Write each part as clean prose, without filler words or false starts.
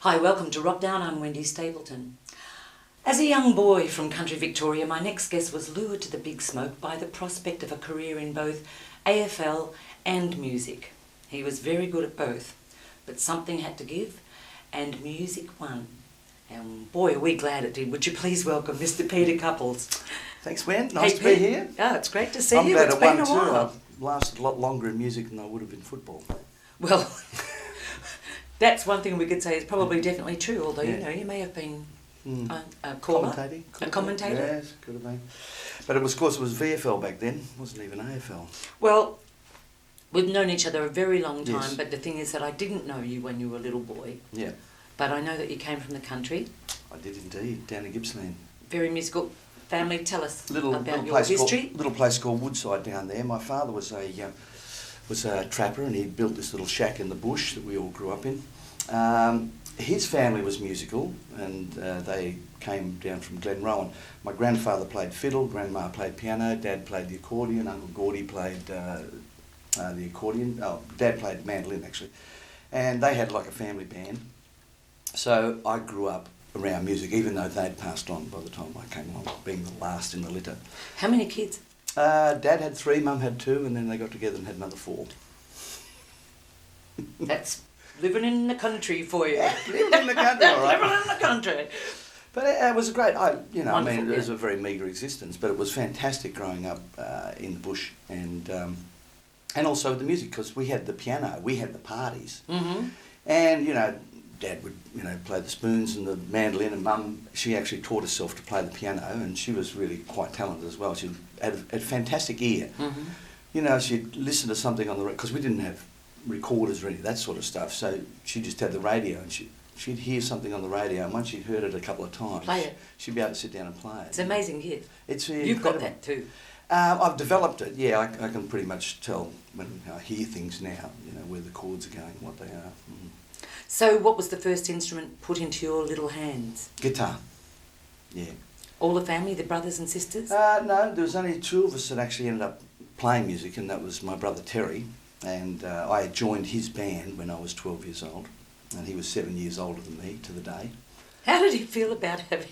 Hi, welcome to Wrokdown. I'm Wendy Stapleton. As a young boy from country Victoria, my next guest was lured to the big smoke by the prospect of a career in both AFL and music. He was very good at both, but something had to give, and music won. And boy, are we glad it did. Would you please welcome Mr. Peter Cupples? Thanks, Wen. Nice to be here. Oh, it's great to see I'm you. glad It's it been won a too. while. I've lasted a lot longer in music than I would have in football. Well, that's one thing we could say is probably definitely true, although, you know, you may have been a caller. A commentator. Yes, could have been. But it was, of course, it was VFL back then. It wasn't even AFL. Well, we've known each other a very long time, Yes. but the thing is that I didn't know you when you were a little boy. Yeah. But I know that you came from the country. I did indeed, down in Gippsland. Very musical family. Tell us about your place history. little place called Woodside down there. My father was a trapper, and he built this little shack in the bush that we all grew up in. His family was musical, and they came down from Glenrowan. My grandfather played fiddle, grandma played piano, dad played the accordion, Uncle Gordy played the accordion. Oh, dad played mandolin actually, and they had like a family band. So I grew up around music, even though they'd passed on by the time I came along, being the last in the litter. How many kids? Dad had 3, Mum had 2, and then they got together and had another 4. That's living in the country for you. Living in the country, all right. Living in the country. But it was great. Wonderful, It was a very meagre existence, but it was fantastic growing up in the bush and also the music, because we had the piano, we had the parties, and Dad would play the spoons and the mandolin, and Mum, she actually taught herself to play the piano, and she was really quite talented as well. She had a fantastic ear. She'd listen to something on the because we didn't have recorders or any of that sort of stuff, so she just had the radio, and she'd hear something on the radio, and once she'd heard it a couple of times, play it. She'd be able to sit down and play it. It's an amazing gift. It's You've got that too. I've developed it. Yeah, I can pretty much tell when I hear things now. Where the chords are going, what they are. So, what was the first instrument put into your little hands? Guitar. Yeah. All the family, the brothers and sisters? No, there was only 2 of us that actually ended up playing music, and that was my brother Terry, and I had joined his band when I was 12 years old, and he was 7 years older than me to the day. How did he feel about having...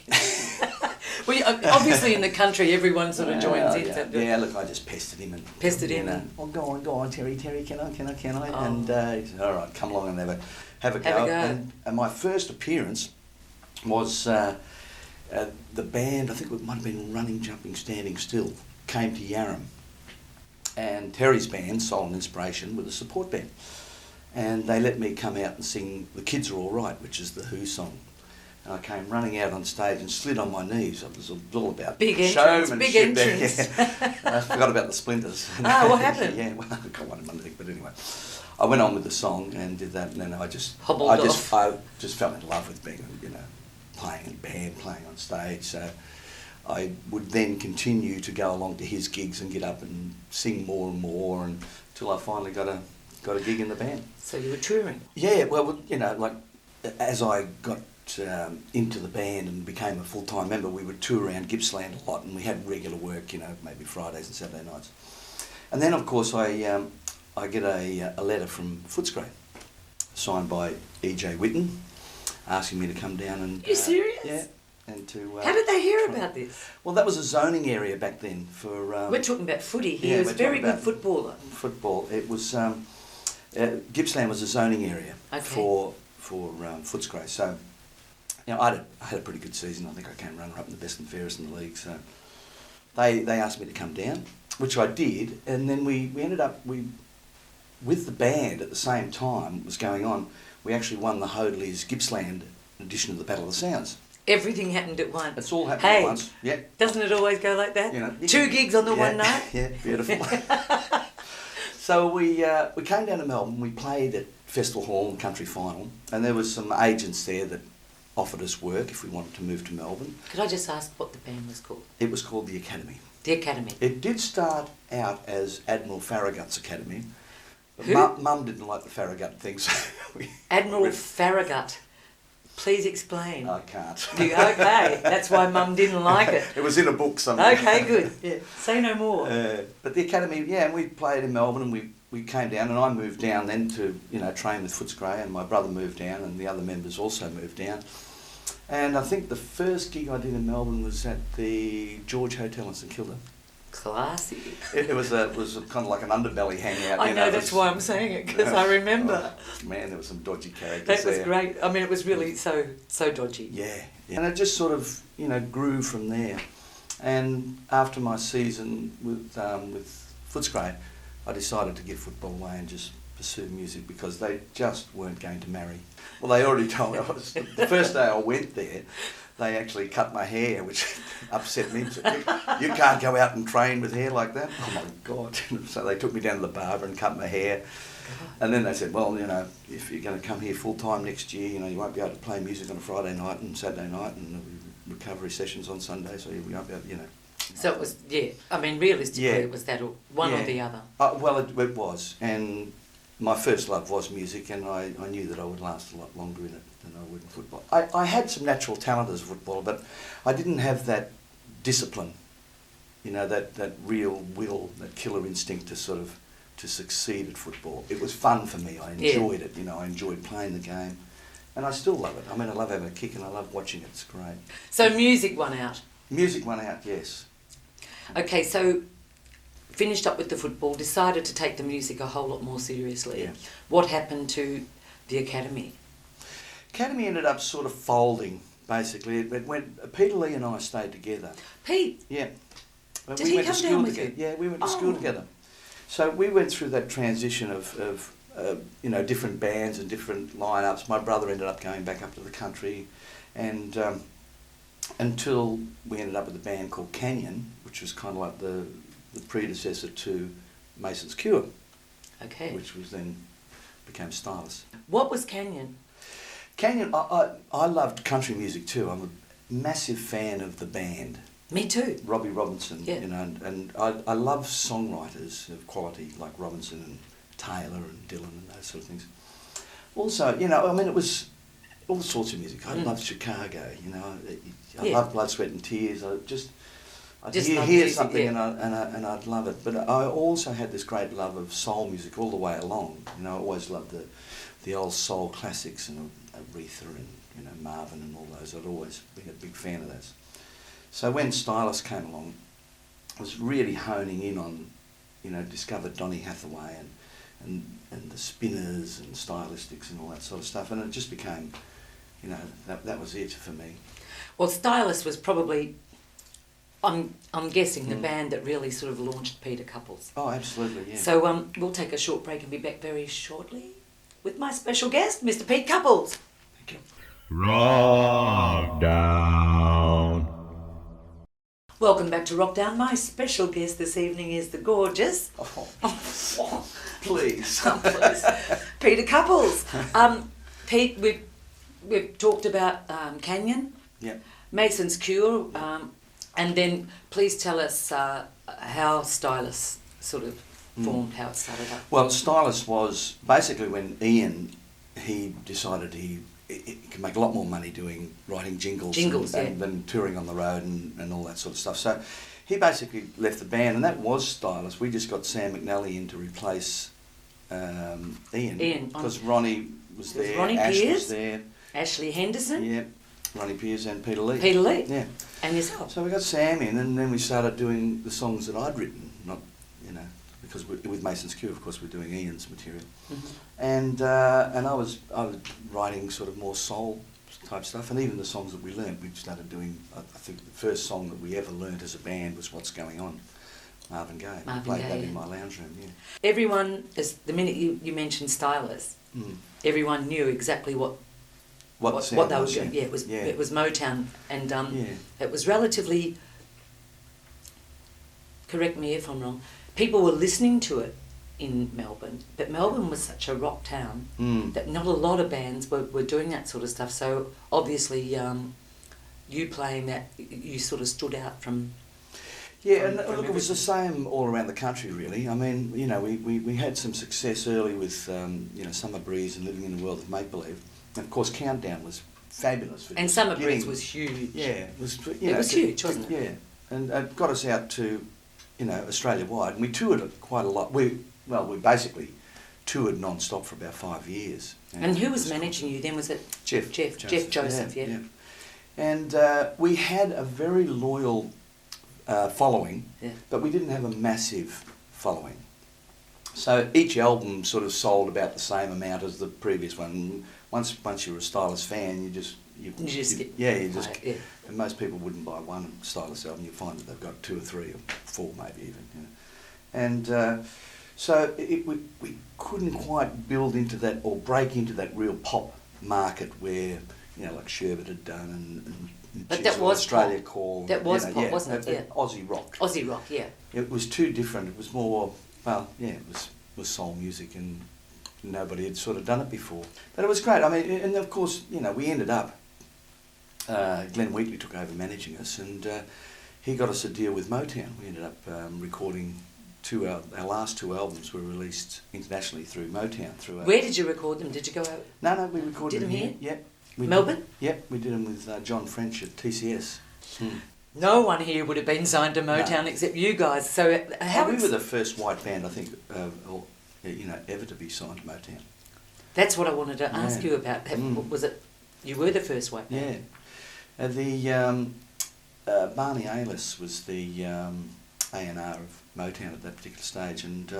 Well, obviously in the country everyone sort of joins in. Yeah, look, I just pestered him and... Pestered him. Oh, go on, Terry, can I? Oh. And he said, all right, come along and have a go. And my first appearance was the band, I think it might have been Running, Jumping, Standing Still, came to Yarram. And Terry's band, Soul and Inspiration, were the support band. And they let me come out and sing The Kids Are All Right, which is the Who song. And I came running out on stage and slid on my knees. It was all about big entrance. I forgot about the splinters. Ah, what happened? Yeah, well, I got one in my leg, but anyway. I went on with the song and did that, and then I just fell in love with being, playing in band, playing on stage. So I would then continue to go along to his gigs and get up and sing more and more until I finally got a gig in the band. So you were touring? Yeah, well, as I got into the band and became a full-time member, we would tour around Gippsland a lot, and we had regular work, maybe Fridays and Saturday nights. And then, of course, I get a letter from Footscray, signed by E.J. Whitten, asking me to come down and... Are you serious? Yeah. And to... How did they hear about this? Well, that was a zoning area back then for... we're talking about footy. He was a very good footballer. Football. It was... Gippsland was a zoning area for Footscray. So, I had a pretty good season. I think I came runner-up in the best and fairest in the league. So they asked me to come down, which I did. And then we ended up... with the band at the same time was going on, we actually won the Hoadleys Gippsland edition of the Battle of the Sounds. Everything happened at once. It's all happened at once. Yeah. Doesn't it always go like that? 2 gigs on the one night? Yeah, beautiful. So we came down to Melbourne, we played at Festival Hall and Country Final, and there was some agents there that offered us work if we wanted to move to Melbourne. Could I just ask what the band was called? It was called The Academy. The Academy. It did start out as Admiral Farragut's Academy. But Mum didn't like the Farragut thing, so Admiral Farragut. Please explain. I can't. Okay, that's why Mum didn't like it. It was in a book somewhere. Okay, good. Yeah. Say no more. But the Academy, and we played in Melbourne, and we we came down, and I moved down then to, you know, train with Footscray, and my brother moved down, and the other members also moved down. And I think the first gig I did in Melbourne was at the George Hotel in St Kilda. Classy. It was kind of like an underbelly hangout. I know, that's why I'm saying it, because I remember. Oh, man, there were some dodgy characters That was there. great. I mean, it was really so dodgy. Yeah. And it just sort of, you know, grew from there. And after my season with Footscray, I decided to give football away and just pursue music, because they just weren't going to marry. Well, they already told me. The first day I went there, they actually cut my hair, which upset me. You can't go out and train with hair like that. Oh my God. So they took me down to the barber and cut my hair. And then they said, well, you know, if you're going to come here full time next year, you know, you won't be able to play music on a Friday night and Saturday night, and recovery sessions on Sunday, so you won't be able, you know. So it was, yeah, I mean, realistically, it was that one or the other. Well, it was. And my first love was music, and I knew that I would last a lot longer in it than I would in football. I had some natural talent as a footballer, but I didn't have that discipline, you know, that real will, that killer instinct to succeed at football. It was fun for me. I enjoyed it, you know, I enjoyed playing the game, and I still love it. I mean, I love having a kick, and I love watching it. It's great. So music won out? Music won out, yes. Okay, so finished up with the football, decided to take the music a whole lot more seriously. Yeah. What happened to the academy? Academy ended up sort of folding, basically. It went. Peter Lee and I stayed together. Pete? Yeah. Did he come down with you? Yeah, we went to school together. So we went through that transition of you know, different bands and different lineups. My brother ended up going back up to the country, and until we ended up with a band called Canyon, which was kind of like the predecessor to Mason's Cure. Okay. Which was then became Stylus. What was Canyon? Canyon, I loved country music too. I'm a massive fan of the band. Me too. Robbie Robinson, yeah. You know, and I love songwriters of quality like Robinson and Taylor and Dylan and those sort of things. Also, you know, I mean, it was all sorts of music. I loved Chicago, you know. I loved Blood, Sweat and Tears. I'd hear music, something and I'd love it. But I also had this great love of soul music all the way along. You know, I always loved the old soul classics, and Aretha and, you know, Marvin and all those. I'd always been a big fan of those. So when Stylus came along, I was really honing in on, you know, discovered Donny Hathaway and the Spinners and Stylistics and all that sort of stuff, and it just became, you know, that was it for me. Well, Stylus was probably, I'm guessing, the band that really sort of launched Peter Cupples. Oh, absolutely, yeah. So we'll take a short break and be back very shortly with my special guest, Mr. Pete Cupples. Thank you. Wrokdown. Welcome back to Wrokdown. My special guest this evening is the gorgeous... Please. Please. Peter Cupples. Pete, we've talked about Canyon, Mason's Cure, and then please tell us how Stylus sort of formed, how it started up. Well, Stylus was basically when Ian, he decided he could make a lot more money writing jingles than touring on the road and all that sort of stuff. So he basically left the band, and that was Stylus. We just got Sam McNally in to replace Ian. Because Ronnie was there, Ash was there. Ashley Henderson. Yeah, Ronnie Pierce and Peter Lee. Peter Lee. Yeah. And yourself. So we got Sam in, and then we started doing the songs that I'd written, not, you know, because with Mason's Cure, of course, we're doing Ian's material. And I was writing sort of more soul type stuff, and even the songs that we learnt, we started doing. I think the first song that we ever learnt as a band was "What's Going On," Marvin Gaye. I played that in my lounge room. Yeah. Everyone, the minute you mentioned Stylus, everyone knew exactly what they were doing. Yeah, it was Motown, and it was relatively. Correct me if I'm wrong. People were listening to it in Melbourne, but Melbourne was such a rock town that not a lot of bands were doing that sort of stuff. So obviously, you playing that, you sort of stood out from. Yeah, and look, it was the same all around the country, really. I mean, you know, we had some success early with you know, Summer Breeze and Living in the World of Make Believe, and of course Countdown was fabulous. And Summer Breeze was huge. Yeah, it was. It was huge, wasn't it? Yeah, and it got us out to, you know, Australia wide, and we toured it quite a lot. We well, we basically toured non-stop for about 5 years. And who was managing you then? Was it Jeff Joseph, yeah. And we had a very loyal following, but we didn't have a massive following. So each album sort of sold about the same amount as the previous one. Once you're a Stylus fan, and most people wouldn't buy one Stylus album. You find that they've got 2 or 3 or 4 maybe even. You know. And so we couldn't quite build into that or break into that real pop market where, you know, like Sherbet had done and but that was Australia pop. Call. That was pop, wasn't it? Yeah. Aussie rock. Aussie rock, yeah. It was too different. It was more, well, yeah, it was soul music, and nobody had sort of done it before. But it was great. I mean, and of course, you know, we ended up, Glenn Wheatley took over managing us, and he got us a deal with Motown. We ended up recording our last 2 albums were released internationally through Motown. Where did you record them? Did you go out? No, we recorded them here. Yep. Melbourne? Yep, we did them with John French at TCS. No one here would have been signed to Motown except you guys. So we were the first white band, I think, ever to be signed to Motown. That's what I wanted to ask you about. Was it? You were the first white band. Yeah. Barney Alis was the A&R of Motown at that particular stage, and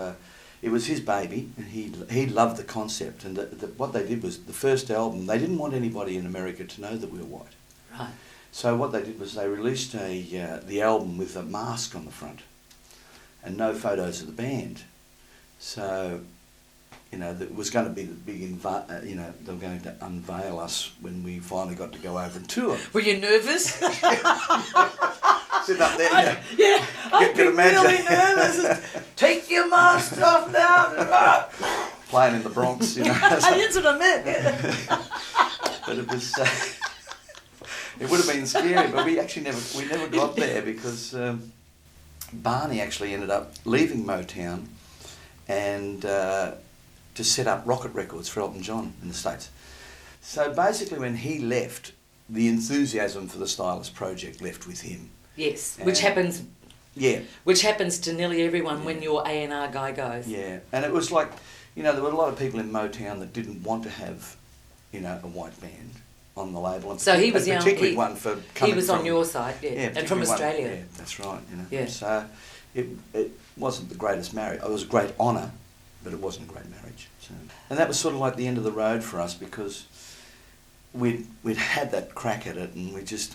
it was his baby, and he loved the concept. And what they did was, the first album, they didn't want anybody in America to know that we were white. Right. So what they did was they released the album with a mask on the front, and no photos of the band. So, you know, it was going to be the big, they were going to unveil us when we finally got to go over and tour. Were you nervous? Sitting up there, I'd be really nervous. Take your mask off now. Playing in the Bronx, you know. That's what I meant. But it was, it would have been scary, but we never got there because Barney actually ended up leaving Motown and to set up Rocket Records for Elton John in the States. So basically when he left, the enthusiasm for the Stylus project left with him. Yes, which happens. Yeah. Which happens to nearly everyone when your A&R guy goes. Yeah, and it was like, you know, there were a lot of people in Motown that didn't want to have, you know, a white band on the label. And so he was young. Particularly one for coming He was from, on your side, and from Australia. Yeah, that's right. You know. Yeah. So it wasn't the greatest marriage. It was a great honour, but it wasn't a great marriage. So, and that was sort of like the end of the road for us because we'd had that crack at it, and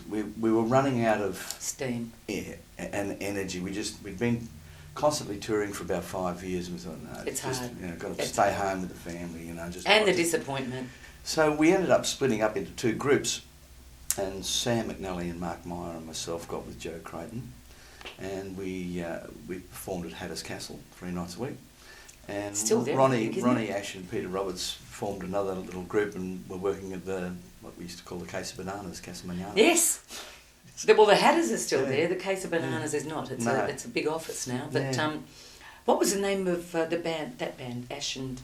we were running out of steam, and energy. We'd been constantly touring for about 5 years, and we thought, no, it's just hard. You know, got to stay home with the family, you know, and the disappointment. So we ended up splitting up into 2 groups, and Sam McNally and Mark Meyer and myself got with Joe Creighton, and we performed at Hatters Castle 3 nights a week. And still there, Ronnie Ash and Peter Roberts formed another little group, and were working at what we used to call the Case of Bananas, Casa Manana. Yes. Well, the Hatters are still there. The Case of Bananas is not. It's a big office now. But what was the name of that band? Ash and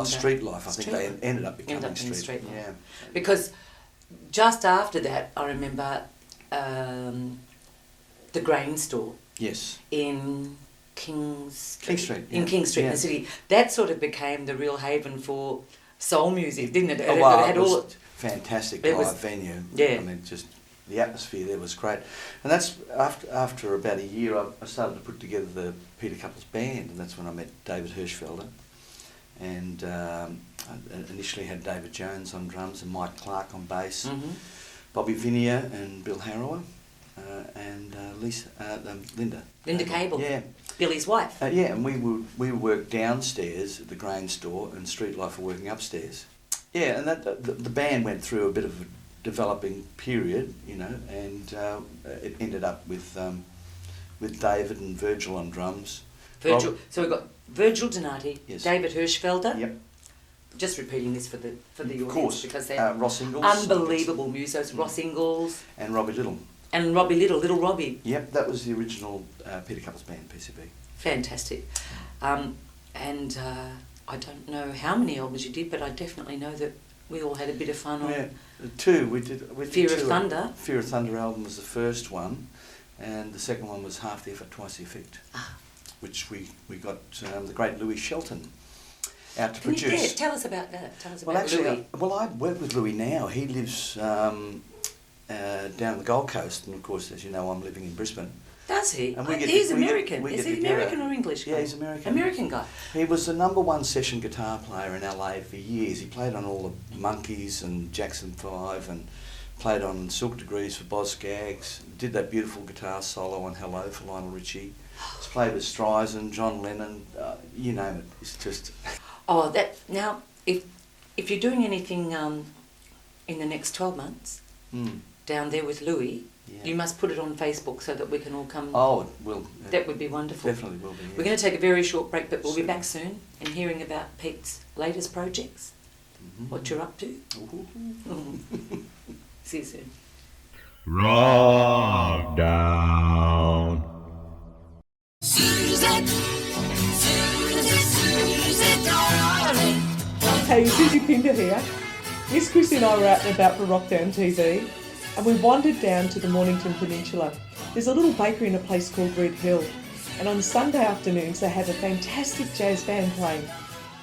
Street Life. I think they ended up becoming Street Life. Yeah. Because just after that, I remember the grain store. Yes. In King Street. In King Street, in the city. That sort of became the real haven for soul music, didn't it? It was fantastic live venue. Yeah. I mean, just the atmosphere there was great. And that's after about a year, I started to put together the Peter Cupples band, and that's when I met David Hirschfelder. And I initially had David Jones on drums and Mike Clark on bass, Bobby Vinier and Bill Harrower, and Linda. Linda Cable. Yeah. Billy's wife. Yeah, and we would work downstairs at the grain store, and Street Life were working upstairs. Yeah, and the band went through a bit of a developing period, you know, and it ended up with David and Virgil on drums. So we've got Virgil Donati, yes. David Hirschfelder. Yep. Just repeating this for the audience, of course, because they're Ross Ingalls, unbelievable musos. Ross Ingalls and Robbie Little. And Robbie Little Robbie. Yep, that was the original Peter Cupples band, PCB. Fantastic. And I don't know how many albums you did, but I definitely know that we all had a bit of fun on. 2 we did. Fear of Thunder. Fear of Thunder album was the first one, and the second one was Half the Effort, Twice the Effect. which we got the great Louis Shelton out to Can produce. you tell us about that? Tell us Well, about actually, Louis. I work with Louis now. He lives down the Gold Coast, and of course, as you know, I'm living in Brisbane. Does he? And He's American. we Is get he together. American or English? Yeah, he's American. American guy. He was the #1 session guitar player in LA for years. He played on all the Monkees and Jackson 5 and played on Silk Degrees for Boz Scaggs. Did that beautiful guitar solo on Hello for Lionel Richie. He's played with Streisand, John Lennon, you name it. It's just... Oh, that now, if you're doing anything in the next 12 months down there with Louis, you must put it on Facebook so that we can all come. Oh, it will. That would be wonderful. Definitely will be. Yeah. We're going to take a very short break, but we'll be back soon and hearing about Pete's latest projects, what you're up to. See you soon. Wrokdown. Hey, Soozie Pinder here. Miss Chrissy and I were out and about for Wrokdown TV, and we wandered down to the Mornington Peninsula. There's a little bakery in a place called Red Hill, and on Sunday afternoons they have a fantastic jazz band playing.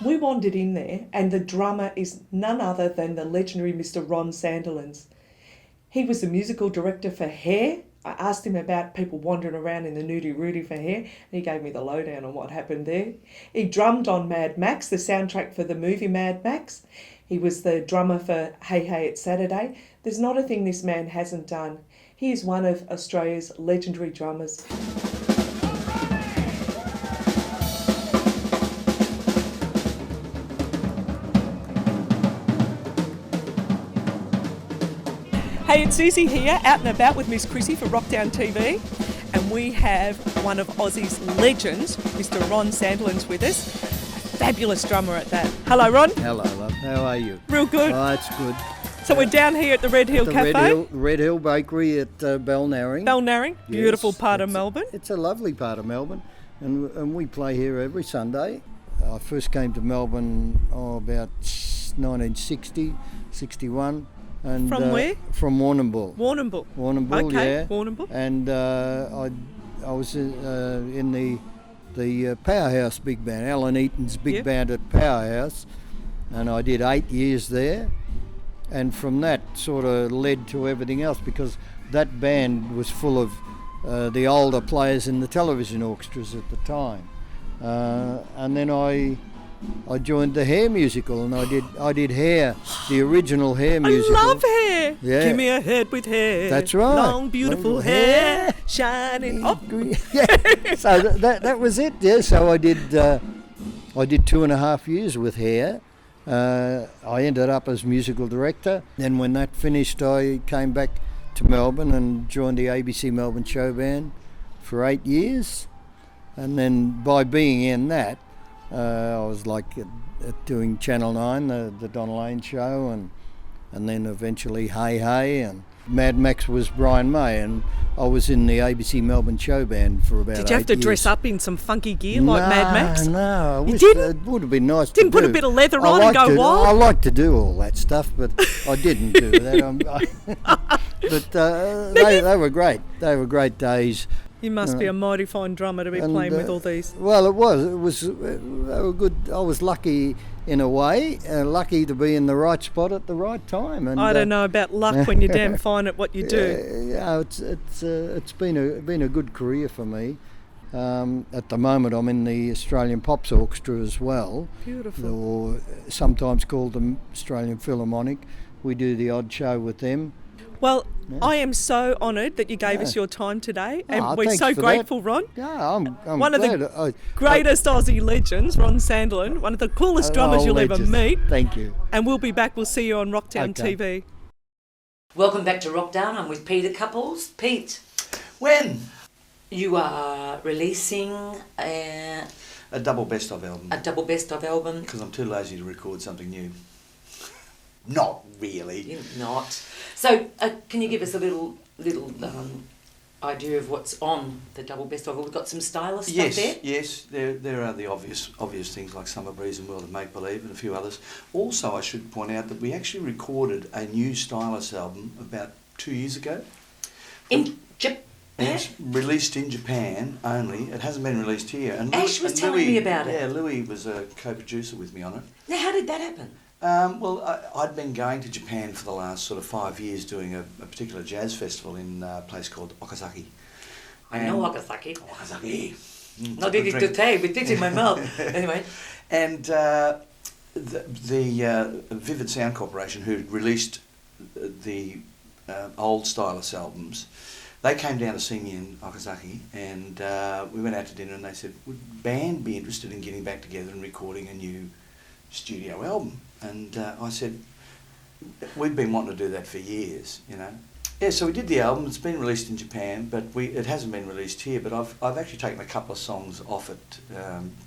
We wandered in there, and the drummer is none other than the legendary Mr. Ron Sandilands. He was the musical director for Hair. I asked him about people wandering around in the nudie Rudy for Hair, and he gave me the lowdown on what happened there. He drummed on Mad Max, the soundtrack for the movie Mad Max. He was the drummer for Hey Hey It's Saturday. There's not a thing this man hasn't done. He is one of Australia's legendary drummers. Hey, it's Soozie here, out and about with Miss Chrissy for Wrokdown TV, and we have one of Aussie's legends, Mr. Ron Sandilands, with us. A fabulous drummer at that. Hello, Ron. Hello, love. How are you? Real good. Oh, that's good. So we're down here at the Red Hill The Cafe. Red Hill Bakery at Balnarring. Balnarring, beautiful Yes, part of it's- Melbourne. It's a lovely part of Melbourne, and we play here every Sunday. I first came to Melbourne about 1960, 61. And, From where? From Warrnambool. Warrnambool. Warrnambool, Okay, yeah. Warrnambool. And I was in the Powerhouse big band, Alan Eaton's big Yep. band at Powerhouse, and I did 8 years there. And from that sort of led to everything else, because that band was full of the older players in the television orchestras at the time. And then I joined the Hair musical, and I did Hair, the original Hair musical. I love hair. Yeah. Give me a head with hair. That's right. Long, beautiful Long hair. hair. Shining. Oh. Yeah. So that was it. Yeah. So I did 2.5 years with Hair. I ended up as musical director. Then when that finished, I came back to Melbourne and joined the ABC Melbourne Show Band for 8 years. And then by being in that, I was like doing Channel 9, the Don Lane show, and then eventually Hey Hey, and Mad Max was Brian May, and I was in the ABC Melbourne Show Band for about 8 years. Did you have to dress up in some funky gear like Mad Max? No, You wish didn't? It would have been nice Didn't to put do. a bit of leather I on and like go to- wild? I like to do all that stuff, but I didn't do that. But they were great. They were great days. You must be a mighty fine drummer to be And, playing with all these. Well, it was. They were good. I was lucky in a way, lucky to be in the right spot at the right time. And I don't know about luck when you're damn fine at what you do. Yeah, it's been a good career for me. At the moment, I'm in the Australian Pops Orchestra as well, Beautiful. or sometimes called the Australian Philharmonic. We do the odd show with them. Well, I am so honoured that you gave us your time today, and Oh, we're thanks so for grateful, Ron. Yeah, I'm One of glad. the greatest Aussie legends, Ron Sandilands, one of the coolest drummers you'll ever legends. meet. Thank you. And we'll be back. We'll see you on Wrokdown Okay. TV. Welcome back to Wrokdown. I'm with Peter Cupples. Pete, When? you are releasing a A double best-of album. double best-of album. Because I'm too lazy to record something new. Not really. You're not. So, can you give us a little idea of what's on the double best-of? We've got some Stylus stuff there. Yes. There are the obvious things like Summer Breeze and World of Make Believe and a few others. Also, I should point out that we actually recorded a new Stylus album about 2 years ago. In It's released in Japan only. It hasn't been released here. And Ash was telling me about it. Yeah, Louis was a co-producer with me on it. Now, how did that happen? Well, I'd been going to Japan for the last sort of 5 years doing a particular jazz festival in a place called Okazaki. I know Okazaki. Okazaki. Not easy to say, with it in my mouth. Anyway. And the Vivid Sound Corporation, who released the old Stylus albums, they came down to see me in Okazaki, and we went out to dinner, and they said, would band be interested in getting back together and recording a new studio album? And I said, we've been wanting to do that for years, you know. Yeah, so we did the album. It's been released in Japan, but it hasn't been released here. But I've actually taken a couple of songs off it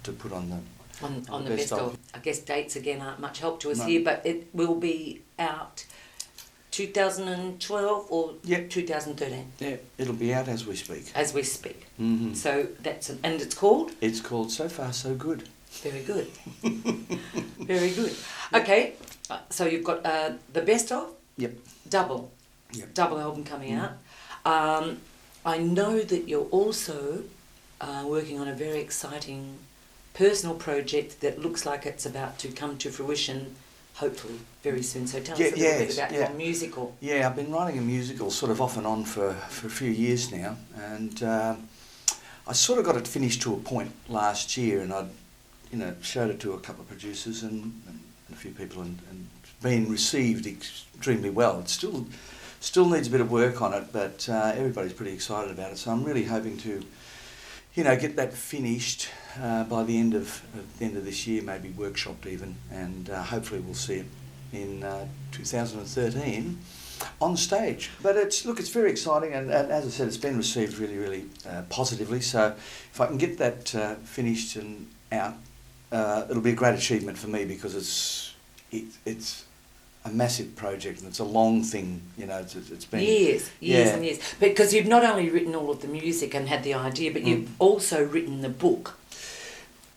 to put on the best of. I guess dates again aren't much help to us here, but it will be out 2012 or 2013. Yeah, it'll be out as we speak. As we speak. Mm-hmm. So and it's called? It's called So Far So Good. Very good. Very good. Okay, so you've got the best of? Yep. Double. Yep. Double album coming out. I know that you're also working on a very exciting personal project that looks like it's about to come to fruition, hopefully, very soon. So tell us a little bit about your musical. Yeah, I've been writing a musical sort of off and on for a few years now, and I sort of got it finished to a point last year, and I'd showed it to a couple of producers and a few people, and been received extremely well. It still needs a bit of work on it, but everybody's pretty excited about it. So I'm really hoping to, get that finished by the end of this year, maybe workshopped even, and hopefully we'll see it in 2013 on stage. But it's very exciting, and as I said, it's been received really, really positively. So if I can get that finished and out, it'll be a great achievement for me, because it's a massive project, and it's a long thing, it's been... Years and years. Because you've not only written all of the music and had the idea, but you've also written the book.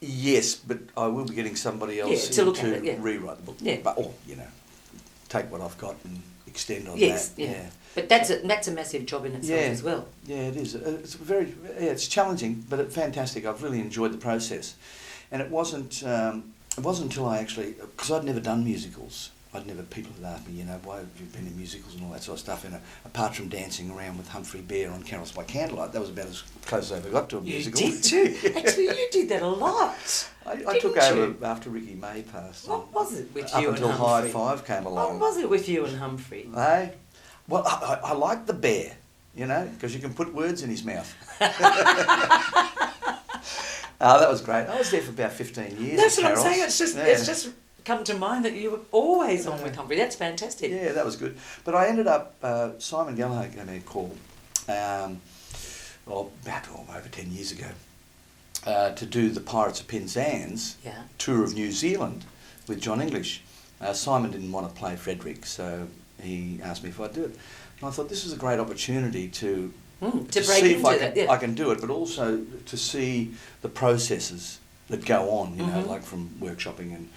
Yes, but I will be getting somebody else to rewrite the book. Yeah. Or, take what I've got and extend on that. Yes, yeah. But that's a massive job in itself as well. Yeah, it is. It's challenging, but fantastic. I've really enjoyed the process. And it wasn't until I actually, because I'd never done musicals. People had asked me, why have you been in musicals and all that sort of stuff. And apart from dancing around with Humphrey Bear on Carols by Candlelight, that was about as close as I ever got to a musical. You did too. Actually, you did that a lot. I took over after Ricky May passed. What was it with you and Humphrey? Up until High Five came along. What was it with you and Humphrey? Hey? Well, I like the bear, because you can put words in his mouth. That was great. I was there for about 15 years. That's what I'm saying. It's just come to mind that you were always on with Humphrey. That's fantastic. Yeah, that was good. But I ended up, Simon Gallagher gave me a call, about over 10 years ago, to do the Pirates of Penzance tour of New Zealand with John English. Simon didn't want to play Frederick, so he asked me if I'd do it. And I thought this was a great opportunity to see if I can do it, but also to see the processes that go on, like from workshopping and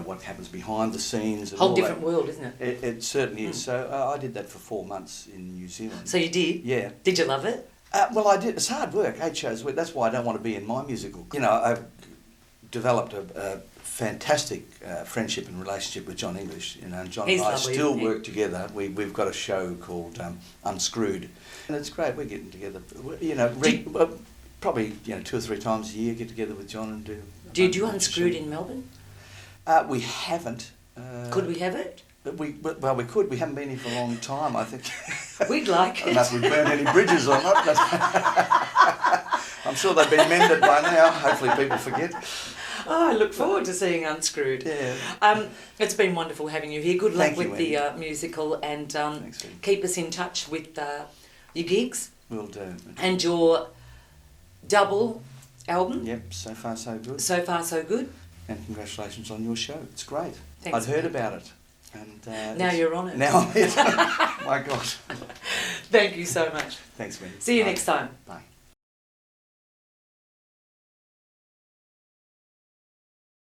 what happens behind the scenes. And whole different world, isn't it? It certainly is. So I did that for 4 months in New Zealand. So you did? Yeah. Did you love it? Well, I did. It's hard work. 8 shows a week. That's why I don't want to be in my musical. I've developed a fantastic friendship and relationship with John English. And John and I still work together. We've got a show called Unscrewed, and it's great. We're getting together. Probably 2 or 3 times a year, get together with John and do. Did you Unscrewed in Melbourne? We haven't. Could we have it? We could. We haven't been here for a long time, I think. We'd like it. I don't know if we've burned any bridges or not. But I'm sure they've been mended by now. Hopefully people forget. Oh, I look forward to seeing Unscrewed. Yeah. It's been wonderful having you here. Good luck with the musical, and keep us in touch with your gigs. Will do. And your double album. Yep, So Far So Good. So Far So Good. And congratulations on your show. It's great. Thanks, I'd heard about it. And now you're on it. Now I'm it. My gosh. Thank you so much. Thanks, Wendy. See you next time. Bye.